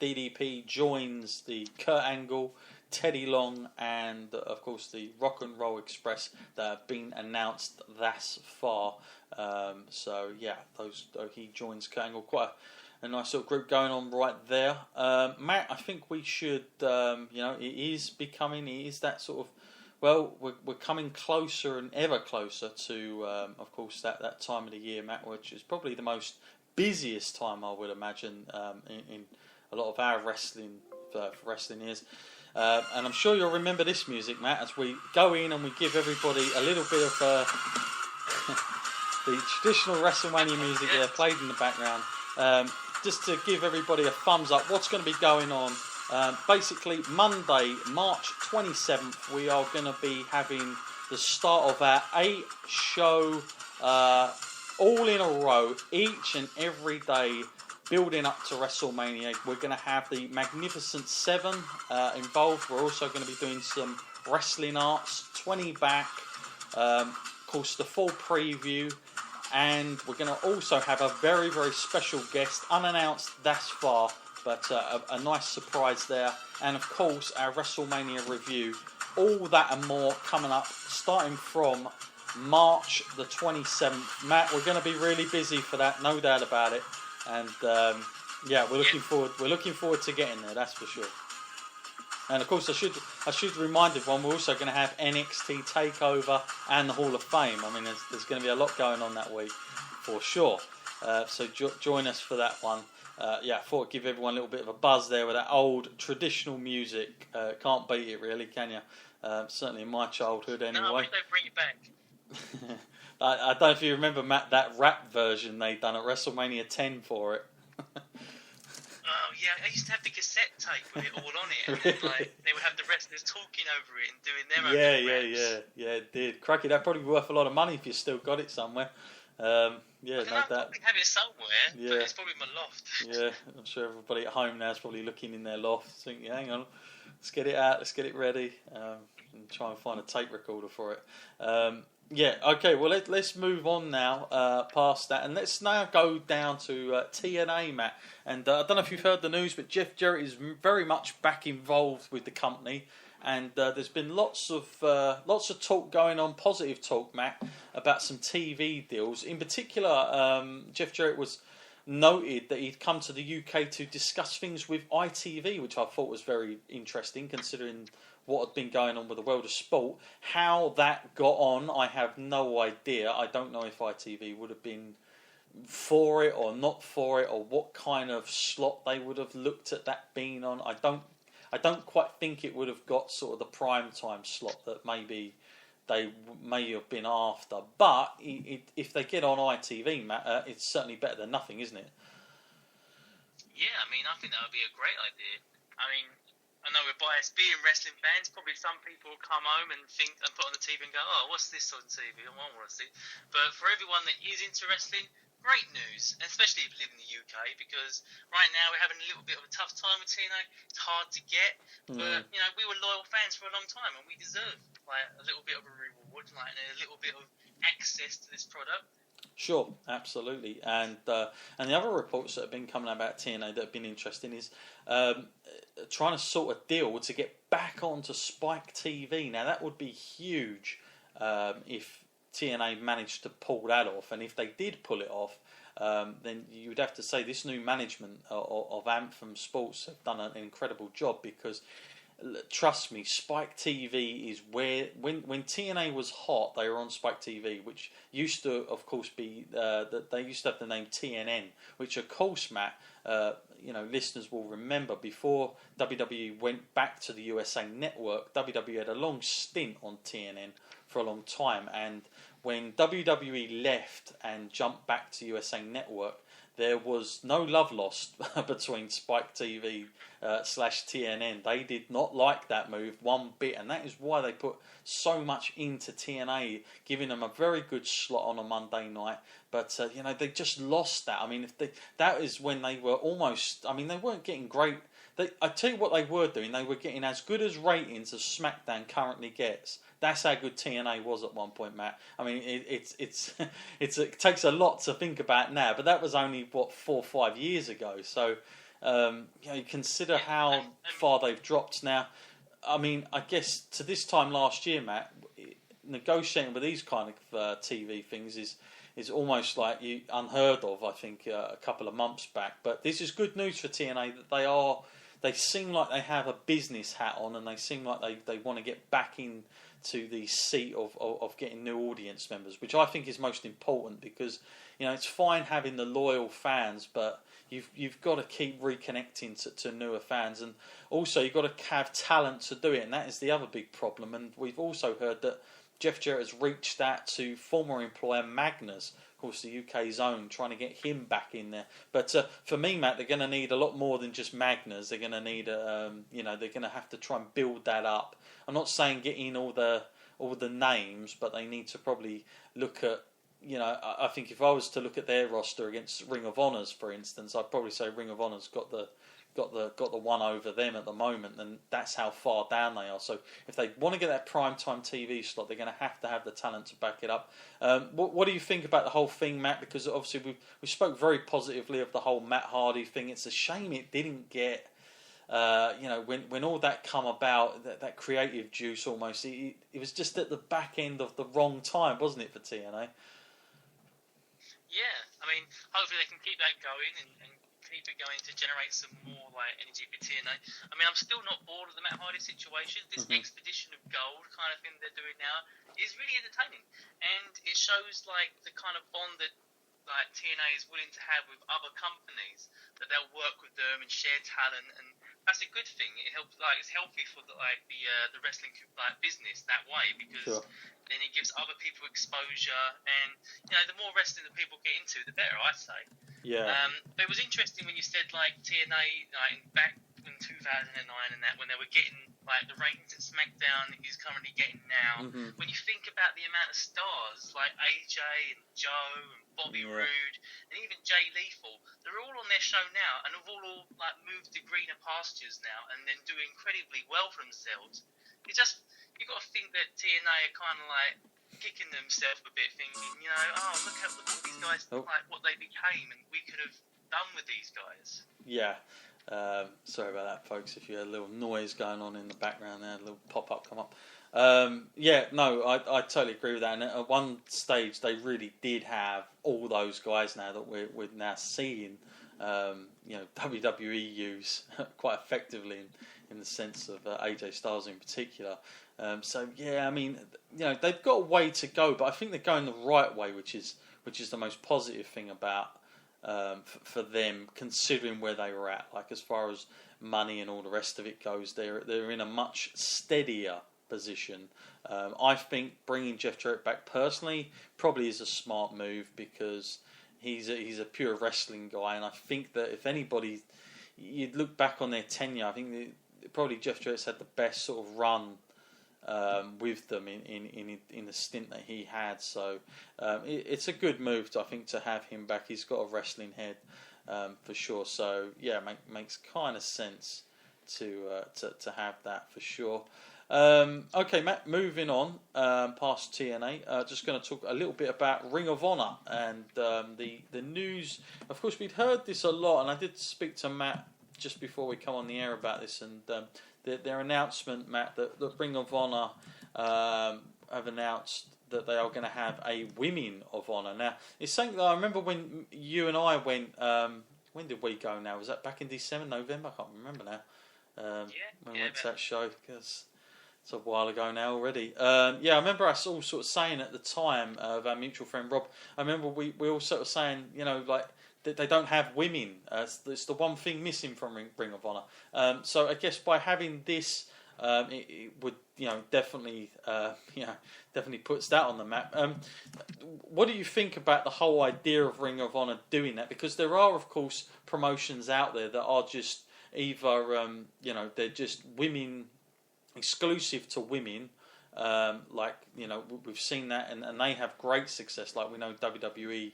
DDP joins the Kurt Angle, Teddy Long, and of course the Rock and Roll Express that have been announced thus far. So yeah, he joins Kurt Angle. Quite a nice little group going on right there. Matt, I think we should, it is that sort of, well, we're coming closer and ever closer to, of course, that time of the year, Matt, which is probably the most busiest time, I would imagine, in a lot of our wrestling years. And I'm sure you'll remember this music, Matt, as we go in and we give everybody a little bit of the traditional WrestleMania music there played in the background. Just to give everybody a thumbs up, what's going to be going on? Basically, Monday, March 27th, we are going to be having the start of our 8-show, all in a row, each and every day, building up to WrestleMania. We're going to have the Magnificent Seven involved. We're also going to be doing some wrestling arts, 20 back, of course, the full preview. And we're going to also have a very, very special guest, unannounced thus far, but a nice surprise there. And of course, our WrestleMania review. All that and more coming up, starting from March the 27th. Matt, we're going to be really busy for that, no doubt about it. And we're looking forward. We're looking forward to getting there. That's for sure. And of course, I should remind everyone we're also going to have NXT Takeover and the Hall of Fame. I mean, there's going to be a lot going on that week for sure. So join us for that one. I thought I'd give everyone a little bit of a buzz there with that old traditional music. Can't beat it, really, can you? Certainly in my childhood, anyway. No, we don't bring it back. I don't know if you remember, Matt, that rap version they done at WrestleMania 10 for it. Oh yeah, I used to have the cassette tape with it all on it, and then, they would have the wrestlers talking over it and doing their own raps. Yeah, it did. Cracky, that'd probably be worth a lot of money if you still got it somewhere. No doubt. I probably have it somewhere, but it's probably in my loft. Yeah, I'm sure everybody at home now is probably looking in their loft, thinking, "Hang on, let's get it out, let's get it ready, and try and find a tape recorder for it." Okay, well, let's move on now past that, and let's now go down to TNA, Matt. And I don't know if you've heard the news, but Jeff Jarrett is very much back involved with the company, and there's been lots of talk going on, positive talk, Matt, about some TV deals. In particular, Jeff Jarrett was noted that he'd come to the UK to discuss things with ITV, which I thought was very interesting, considering what had been going on with the world of sport. How that got on, I have no idea. I don't know if ITV would have been for it or not for it, or what kind of slot they would have looked at that being on. I don't quite think it would have got sort of the prime time slot that maybe they may have been after. But if they get on ITV, Matt, it's certainly better than nothing, isn't it? Yeah, I mean, I think that would be a great idea. I mean, I know we're biased being wrestling fans. Probably some people will come home and think and put on the TV and go, "Oh, what's this on TV? I want to see." But for everyone that is into wrestling, great news, especially if you live in the UK, because right now we're having a little bit of a tough time with TNA. It's hard to get, but we were loyal fans for a long time, and we deserve a little bit of a reward, and a little bit of access to this product. Sure, absolutely, and the other reports that have been coming out about TNA that have been interesting is trying to sort a deal to get back onto Spike TV. Now that would be huge if TNA managed to pull that off, and if they did pull it off, then you would have to say this new management of Anthem Sports have done an incredible job, because trust me, Spike TV is where, when TNA was hot, they were on Spike TV, which used to, of course, be they used to have the name TNN, which, of course, Matt, listeners will remember, before WWE went back to the USA Network, WWE had a long stint on TNN for a long time, and when WWE left and jumped back to USA Network, there was no love lost between Spike TV / TNN. They did not like that move one bit, and that is why they put so much into TNA, giving them a very good slot on a Monday night. But they just lost that. I mean, that is when they were almost. I mean, they weren't getting great. I tell you what they were doing. They were getting as good as ratings as SmackDown currently gets. That's how good TNA was at one point, Matt. I mean, it takes a lot to think about now, but that was only 4 or 5 years ago. So You consider how far they've dropped now. I mean, I guess to this time last year, Matt, negotiating with these kind of TV things is almost like unheard of. I think a couple of months back, but this is good news for TNA that they seem like they have a business hat on, and they seem like they want to get back into the seat of getting new audience members, which I think is most important, because it's fine having the loyal fans, but you've got to keep reconnecting to newer fans, and also you've got to have talent to do it, and that is the other big problem. And we've also heard that Jeff Jarrett has reached out to former employer Magnus, of course the UK's own, trying to get him back in there. But for me, Matt, they're going to need a lot more than just Magnus. They're going to need they're going to have to try and build that up. I'm not saying get in all the names, but they need to probably look at. I think if I was to look at their roster against Ring of Honor's, for instance, I'd probably say Ring of Honor's got the one over them at the moment, and that's how far down they are. So if they want to get that primetime TV slot, they're going to have the talent to back it up. What do you think about the whole thing, Matt? Because obviously we spoke very positively of the whole Matt Hardy thing. It's a shame it didn't get. When all that come about, that creative juice almost, it was just at the back end of the wrong time, wasn't it, for TNA? Yeah, I mean, hopefully they can keep that going and keep it going to generate some more energy for TNA. I mean, I'm still not bored of the Matt Hardy situation. This Expedition of Gold kind of thing they're doing now is really entertaining, and it shows the kind of bond that TNA is willing to have with other companies, that they'll work with them and share talent, and that's a good thing. It helps, it's healthy for the wrestling business that way, because then it gives other people exposure, and the more wrestling that people get into, the better, I'd say. Yeah. But it was interesting when you said TNA back in 2009 and that, when they were getting the ratings that SmackDown is currently getting now. When you think about the amount of stars like AJ and Joe and Bobby Roode and even Jay Lethal, they're all on their show now, and have all moved to greener pastures now, and then do incredibly well for themselves. You've got to think that TNA are kind of kicking themselves a bit, thinking, look at these guys, what they became, and we could have done with these guys. Yeah. Sorry about that, folks. If you had a little noise going on in the background there, a little pop-up come up. I totally agree with that. And at one stage, they really did have all those guys now that we're now seeing, WWE use quite effectively in the sense of AJ Styles in particular. I mean, they've got a way to go, but I think they're going the right way, which is the most positive thing about. For them, considering where they were at, as far as money and all the rest of it goes, they're in a much steadier position. I think bringing Jeff Jarrett back personally probably is a smart move, because he's a pure wrestling guy, and I think that if anybody, you'd look back on their tenure, I think probably Jeff Jarrett's had the best sort of run with them in the stint that he had. So it's a good move, I think, to have him back. He's got a wrestling head for sure. So yeah, makes kind of sense to have that for sure. Okay, Matt, moving on past TNA, just going to talk a little bit about Ring of Honor and the news. Of course, we'd heard this a lot, and I did speak to Matt just before we come on the air about this, and their announcement, Matt, that Ring of Honor have announced that they are going to have a Women of Honor. Now, it's something that I remember when you and I went. When did we go? Now, was that back in December, November? I can't remember now. When we went to that show, because it's a while ago now already. I remember us all sort of saying at the time of our mutual friend Rob. I remember we all sort of saying, that they don't have women. It's the one thing missing from Ring of Honor. So I guess by having this, it would definitely puts that on the map. What do you think about the whole idea of Ring of Honor doing that? Because there are, of course, promotions out there that are just either they're just women, exclusive to women. We've seen that, and they have great success. Like we know WWE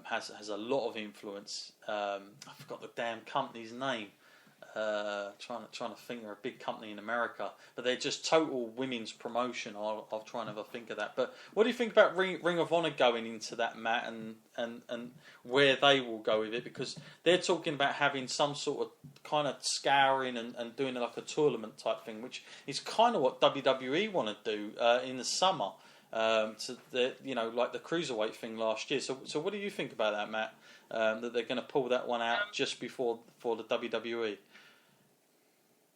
has a lot of influence. I forgot the damn company's name. Trying to think, they're a big company in America, but they're just total women's promotion. I'll try and have a think of that. But what do you think about Ring of Honor going into that, Matt, and where they will go with it? Because they're talking about having some sort of kind of scouring and doing like a tournament type thing, which is kind of what WWE want to do in the summer. To the, like the cruiserweight thing last year. So what do you think about that, Matt? That they're going to pull that one out just before the WWE.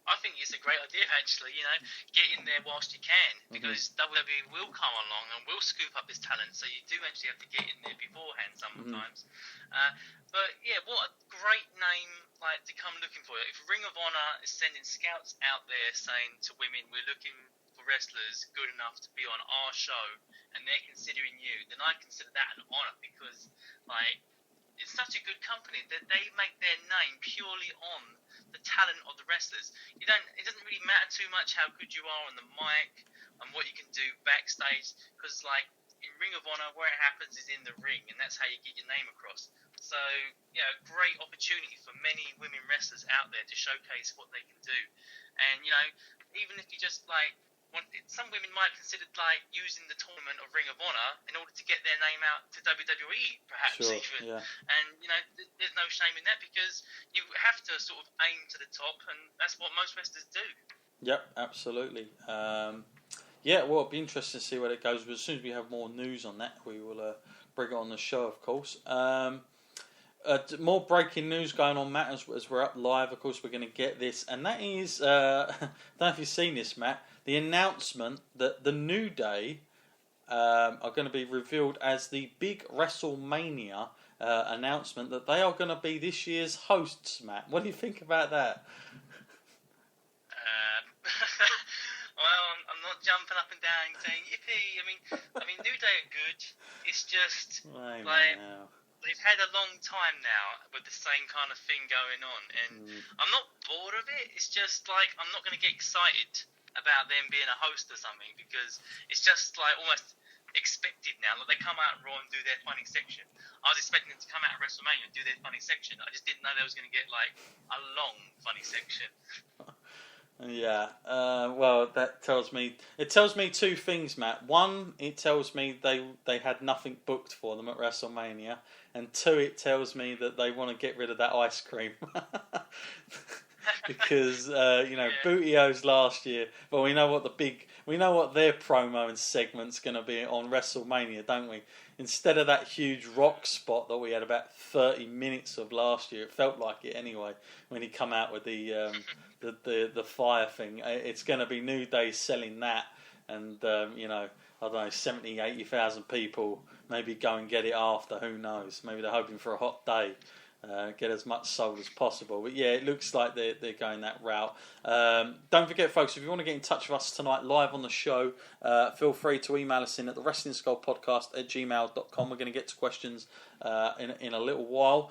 I think it's a great idea, actually. Get in there whilst you can, because WWE will come along and will scoop up this talent. So you do actually have to get in there beforehand sometimes. But yeah, what a great name to come looking for. If Ring of Honor is sending scouts out there saying to women, we're looking for wrestlers good enough to be on our show, and they're considering you, then I consider that an honor, because it's such a good company that they make their name purely on the talent of the wrestlers. It doesn't really matter too much how good you are on the mic and what you can do backstage, because in Ring of Honor, where it happens is in the ring, and that's how you get your name across. So, great opportunity for many women wrestlers out there to showcase what they can do. And, even if you just some women might consider using the tournament of Ring of Honor in order to get their name out to WWE, perhaps even. Yeah. And there's no shame in that, because you have to sort of aim to the top, and that's what most wrestlers do. Yep, absolutely. Yeah, well, it'll be interesting to see where it goes. But as soon as we have more news on that, we will bring it on the show, of course. More breaking news going on, Matt, as we're up live. Of course, we're going to get this, and that is, I don't know if you've seen this, Matt, the announcement that the New Day are going to be revealed as the big WrestleMania announcement, that they are going to be this year's hosts, Matt. What do you think about that? Well, I'm not jumping up and down and saying yippee. I mean, New Day are good. It's just they've had a long time now with the same kind of thing going on, and I'm not bored of it. It's just I'm not going to get excited about them being a host or something, because it's just almost expected now. They come out at Raw and do their funny section. I was expecting them to come out at WrestleMania and do their funny section. I just didn't know they was going to get a long funny section. Yeah, well, that tells me two things, Matt. One, it tells me they had nothing booked for them at WrestleMania, and two, it tells me that they want to get rid of that ice cream. Because Booty O's last year, but we know what their promo and segment's going to be on WrestleMania, don't we? Instead of that huge rock spot that we had about 30 minutes of last year, it felt like it anyway when he come out with the fire thing. It's going to be New Day selling that, and I don't know, 70, 80,000 people maybe go and get it after. Who knows? Maybe they're hoping for a hot day. Get as much sold as possible. But yeah, it looks like they're going that route. Don't forget, folks, if you want to get in touch with us tonight live on the show, feel free to email us in at the WrestlingSkullPodcast@gmail.com. We're going to get to questions in a little while.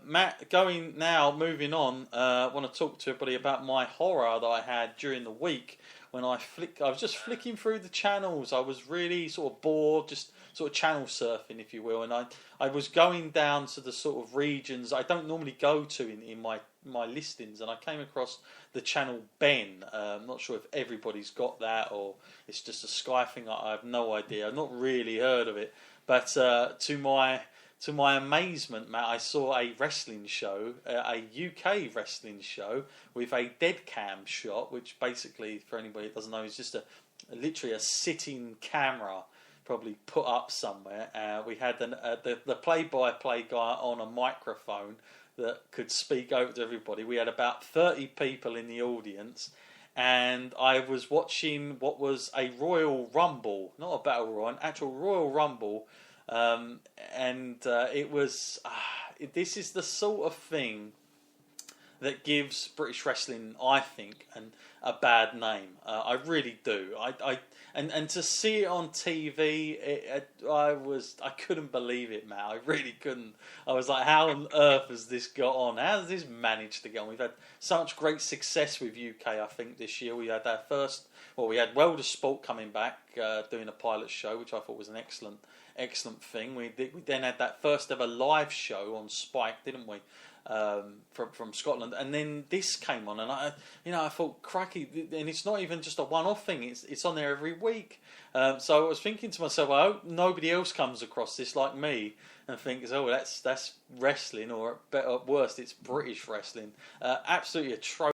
Matt, moving on, I want to talk to everybody about my horror that I had during the week when I was just flicking through the channels. I was really sort of bored, just sort of channel surfing, if you will, and I was going down to the sort of regions I don't normally go to in my listings, and I came across the channel Ben. I'm not sure if everybody's got that or it's just a Sky thing. I have no idea. I've not really heard of it, but to my amazement, Matt, I saw a wrestling show, a UK wrestling show with a dead cam shot, which basically, for anybody that doesn't know, is just literally a sitting camera, probably put up somewhere. We had the play-by-play guy on a microphone that could speak over to everybody. We had about 30 people in the audience, and I was watching what was a Royal Rumble, not a Battle Royal, an actual Royal Rumble, and it was. This is the sort of thing that gives British wrestling, I think, a bad name. I really do. And to see it on TV, I couldn't believe it, Matt. I really couldn't. I was like, how on earth has this got on? How has this managed to get on? We've had such great success with UK, I think, this year. We had our first. Well, we had World of Sport coming back, doing a pilot show, which I thought was an excellent thing. We then had that first ever live show on Spike, didn't we? from Scotland, and then this came on, and I thought, crikey, and it's not even just a one-off thing; it's on there every week. So I was thinking to myself, I hope nobody else comes across this like me and thinks, oh, that's wrestling, or at worst, it's British wrestling. Absolutely atrocious.